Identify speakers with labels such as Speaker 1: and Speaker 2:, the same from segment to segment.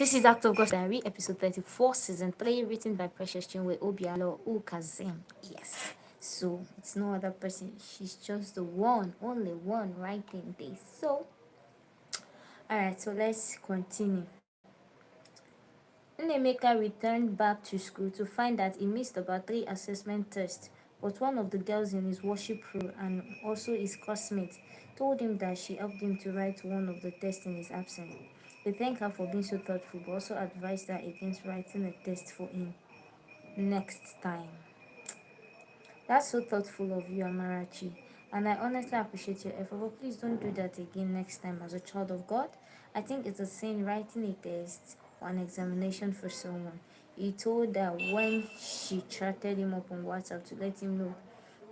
Speaker 1: This is Act of God's Diary, episode 34, season 3, written by Precious Chinwe Obialor-Ukazim. Yes, so it's no other person. She's just the one, only one writing this. So, alright, so let's continue. Nnemeka returned back to school to find that he missed about 3 assessment tests, but one of the girls in his worship crew and also his classmate told him that she helped him to write one of the tests in his absence. He thanked her for being so thoughtful, but also advised her against writing a test for him next time. That's so thoughtful of you, Amarachi, and I honestly appreciate your effort, but please don't do that again next time as a child of God. I think it's a sin writing a test or an examination for someone. He told her when she chatted him up on WhatsApp to let him know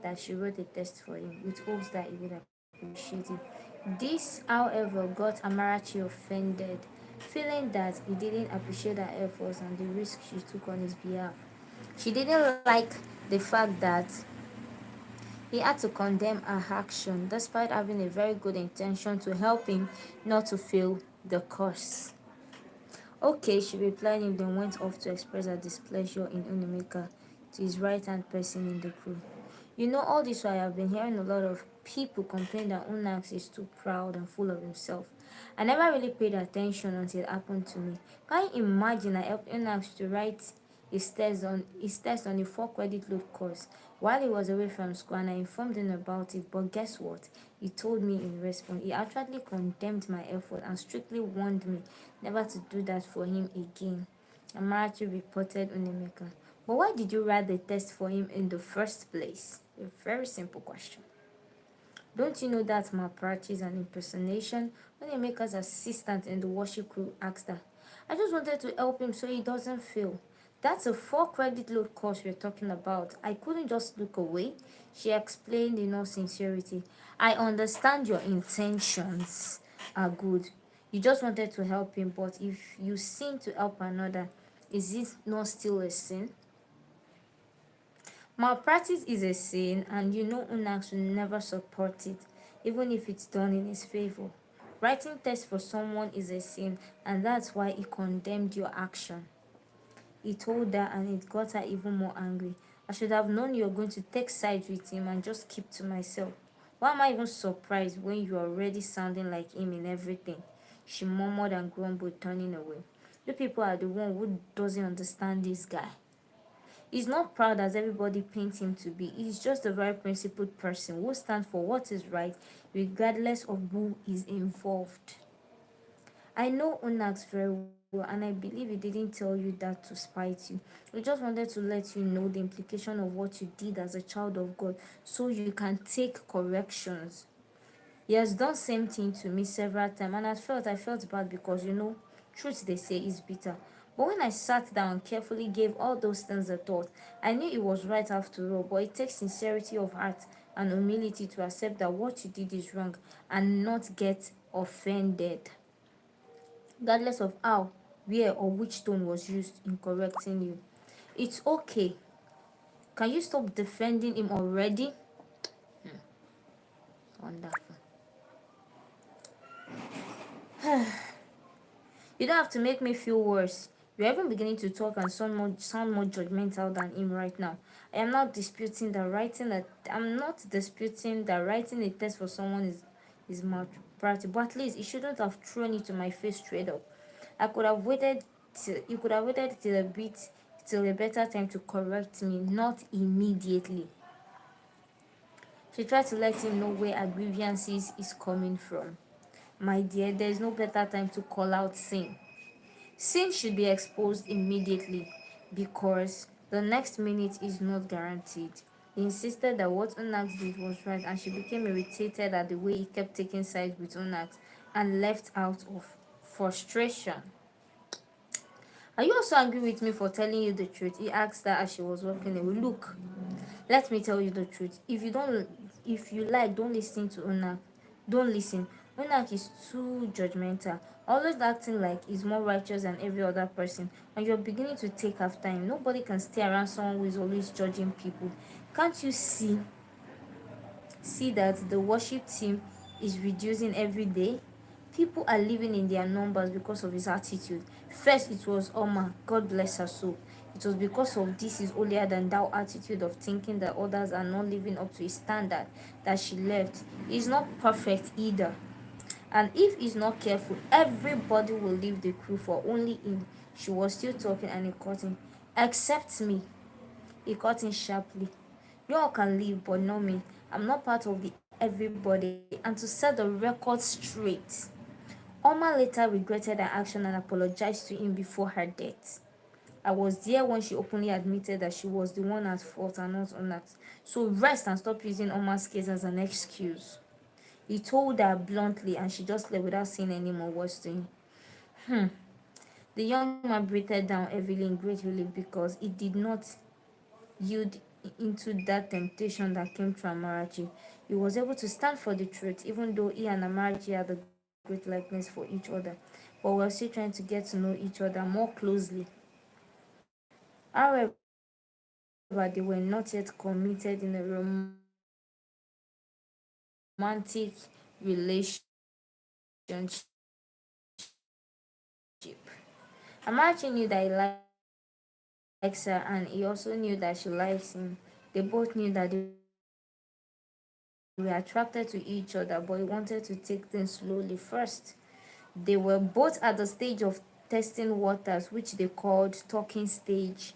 Speaker 1: that she wrote a test for him with hopes that he would appreciate it. This, however, got Amarachi offended, feeling that he didn't appreciate her efforts and the risk she took on his behalf. She didn't like the fact that he had to condemn her action despite having a very good intention to help him not to fail the course. Okay, she replied him, then went off to express her displeasure in Nnemeka to his right-hand person in the crew. You know, all this while I have been hearing a lot of people complain that Unax is too proud and full of himself. I never really paid attention until it happened to me. Can you imagine I helped Unax to write his test on a 4 credit load course while he was away from school, and I informed him about it, but guess what? He told me in response. He actually condemned my effort and strictly warned me never to do that for him again. Amarachi reported Nnemeka. But why did you write the test for him in the first place? A very simple question. Don't you know that malpractice and impersonation? Nnemeka's assistant in the worship crew asked her. I just wanted to help him so he doesn't fail. That's a 4 credit load course we're talking about. I couldn't just look away. She explained in all sincerity. I understand your intentions are good. You just wanted to help him, but if you sin to help another, is it not still a sin? Malpractice is a sin, and you know Unax will never support it, even if it's done in his favor. Writing tests for someone is a sin, and that's why he condemned your action. He told her, and it got her even more angry. I should have known you were going to take sides with him and just keep to myself. Why am I even surprised when you're already sounding like him in everything? She murmured and grumbled, turning away. You people are the one who doesn't understand this guy. He's not proud as everybody paints him to be. He's just a very principled person who stands for what is right, regardless of who is involved. I know Unax very well, and I believe he didn't tell you that to spite you. He just wanted to let you know the implication of what you did as a child of God so you can take corrections. He has done same thing to me several times, and I felt bad because truth they say is bitter. But when I sat down and carefully gave all those things a thought, I knew it was right after all. But it takes sincerity of heart and humility to accept that what you did is wrong and not get offended, regardless of how, where, or which tone was used in correcting you. It's okay. Can you stop defending him already? Wonderful. You don't have to make me feel worse. You're even beginning to talk and sound more judgmental than him right now. I'm not disputing that writing a test for someone is malpractice, but at least he shouldn't have thrown it to my face straight up. I could have waited you could have waited till a better time to correct me, not immediately. She tried to let him know where her grievances is coming from. My dear, there is no better time to call out sin. Sin should be exposed immediately because the next minute is not guaranteed. He insisted that what Unax did was right, and she became irritated at the way he kept taking sides with Unax and left out of frustration. Are you also angry with me for telling you the truth? He asked her as she was walking away. Look, let me tell you the truth. If you like, don't listen to Unax. Don't listen. Unax is too judgmental, always acting like he's more righteous than every other person, and you're beginning to take after him. Nobody can stay around someone who is always judging people. Can't you see that the worship team is reducing every day? People are living in their numbers because of his attitude. First, it was Oma, God bless her soul. It was because of this is holier than thou attitude of thinking that others are not living up to his standard that she left. He's not perfect either. And if he's not careful, everybody will leave the crew for only him. She was still talking and he cut in. Except me. He cut in sharply. You all can leave, but not me. I'm not part of the everybody. And to set the record straight, Oma later regretted her action and apologized to him before her death. I was there when she openly admitted that she was the one at fault and not Onax. So rest and stop using Oma's case as an excuse. He told her bluntly and she just left without saying any more words to him. The young man breathed down heavily in great relief because it did not yield into that temptation that came to Amarachi. He was able to stand for the truth, even though he and Amarachi had a great likeness for each other. But we were still trying to get to know each other more closely. However, they were not yet committed in a romantic relationship. Amarachi knew that he likes her and he also knew that she likes him. They both knew that they were attracted to each other, but he wanted to take things slowly first. They were both at the stage of testing waters, which they called talking stage.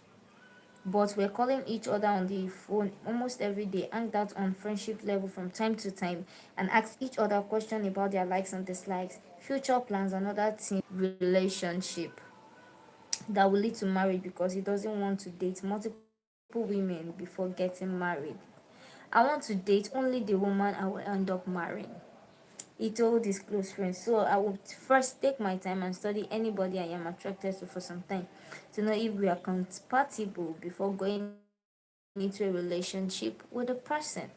Speaker 1: But were calling each other on the phone almost every day, hanged out on friendship level from time to time, and asked each other questions about their likes and dislikes, future plans, and other things. Relationship that will lead to marriage because he doesn't want to date multiple women before getting married. I want to date only the woman I will end up marrying, he told his close friends. So I would first take my time and study anybody I am attracted to for some time to know if we are compatible before going into a relationship with a person.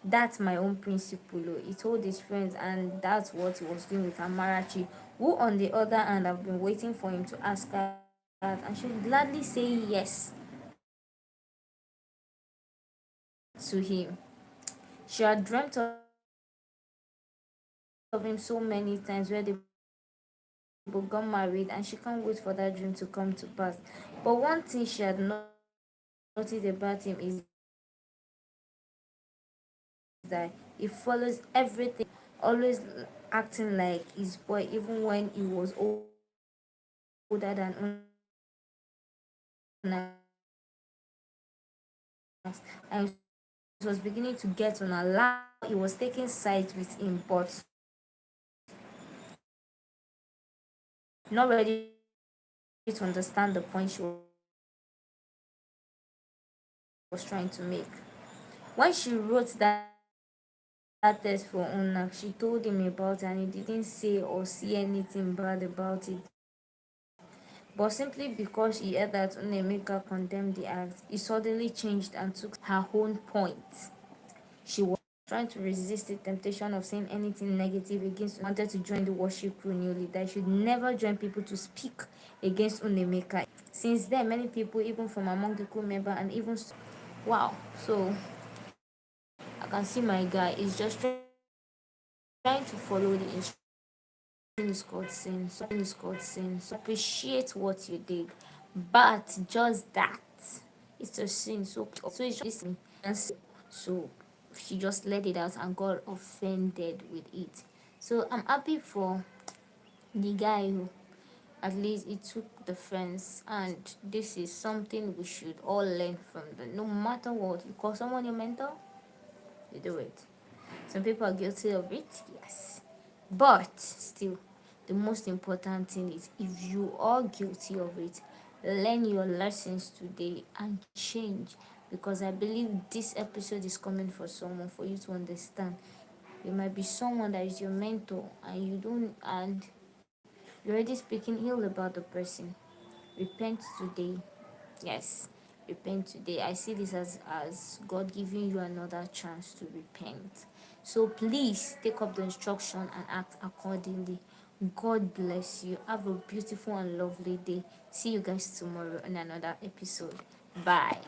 Speaker 1: That's my own principle, he told his friends, and that's what he was doing with Amarachi, who on the other hand have been waiting for him to ask her out, and she would gladly say yes to him. She had dreamt of him so many times where they both got married and she can't wait for that dream to come to pass. But one thing she had noticed about him is that he follows everything he does, always acting like his boy even when he was older than Unax. And it was beginning to get on her last he was taking sides with him, but not ready to understand the point she was trying to make. When she wrote that text for Unak, she told him about it and he didn't say or see anything bad about it. But simply because he heard that Unemeka condemned the act, he suddenly changed and took sides to prove her own point. She was trying to resist the temptation of saying anything negative against Unemeka. Wanted to join the worship crew newly, that she should never join people to speak against Unemeka. Since then, many people, even from among the crew member and even wow, so I can see my guy is just trying to follow the instructions. So appreciate what you did, but just that it's a sin. So it's just listening and so she just let it out and got offended with it. So I'm happy for the guy who at least he took the fence, and this is something we should all learn from. No matter what, you call someone your mentor, you do it. Some people are guilty of it, yes. But still, the most important thing is if you are guilty of it, learn your lessons today and change. Because I believe this episode is coming for someone, for you to understand. You might be someone that is your mentor and you don't, and you're already speaking ill about the person. Repent today. Yes, repent today. I see this as God giving you another chance to repent. So please take up the instruction and act accordingly. God bless you. Have a beautiful and lovely day. See you guys tomorrow in another episode. Bye.